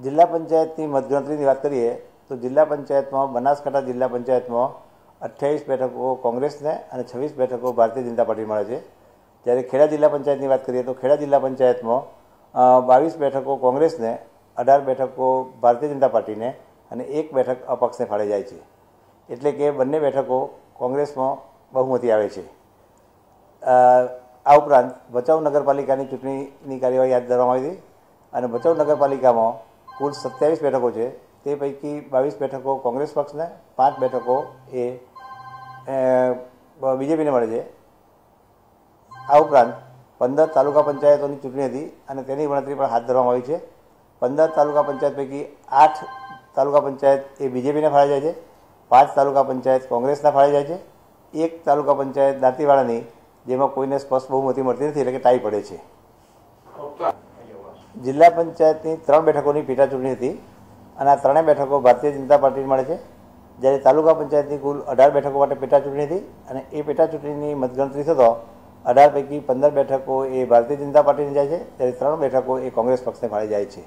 જિલ્લા પંચાયતની મતગણતરીની વાત કરીએ તો જિલ્લા પંચાયતમાં બનાસકાંઠા જિલ્લા પંચાયતમાં 28 બેઠકો કોંગ્રેસને અને 26 બેઠકો ભારતીય જનતા પાર્ટી મળે છે। જ્યારે ખેડા જિલ્લા પંચાયતની વાત કરીએ તો ખેડા જિલ્લા પંચાયતમાં 22 બેઠકો કોંગ્રેસને, 18 બેઠકો ભારતીય જનતા પાર્ટીને અને 1 બેઠક અપક્ષને ફાળે જાય છે। એટલે કે બંને બેઠકો કોંગ્રેસમાં બહુમતી આવે છે। આ ઉપરાંત ભચાઉ નગરપાલિકાની ચૂંટણીની કાર્યવાહી હાથ ધરવામાં આવી હતી અને ભચાઉ નગરપાલિકામાં કુલ 27 બેઠકો છે। તે પૈકી 22 બેઠકો કોંગ્રેસ પક્ષને, 5 બેઠકો એ બીજેપીને મળે છે। આ ઉપરાંત 15 તાલુકા પંચાયતોની ચૂંટણી હતી અને તેની ગણતરી પણ હાથ ધરવામાં આવી છે। 15 તાલુકા પંચાયત પૈકી 8 તાલુકા પંચાયત એ બીજેપીને ફાળે જાય છે, 5 તાલુકા પંચાયત કોંગ્રેસના ફાળે જાય છે, 1 તાલુકા પંચાયત દાંતીવાડાની જેમાં કોઈને સ્પષ્ટ બહુમતી મળતી નથી, એટલે કે ટાઈ પડે છે। જિલ્લા પંચાયતની 3 બેઠકોની પેટા ચૂંટણી હતી અને આ 3 બેઠકો ભારતીય જનતા પાર્ટીને મળે છે। જ્યારે તાલુકા પંચાયતની કુલ 18 બેઠકો માટે પેટા ચૂંટણી હતી અને એ પેટા ચૂંટણીની મતગણતરી થતો 18 પૈકી 15 બેઠકો એ ભારતીય જનતા પાર્ટીને જાય છે, જ્યારે 3 બેઠકો એ કોંગ્રેસ પક્ષને ફાળે જાય છે।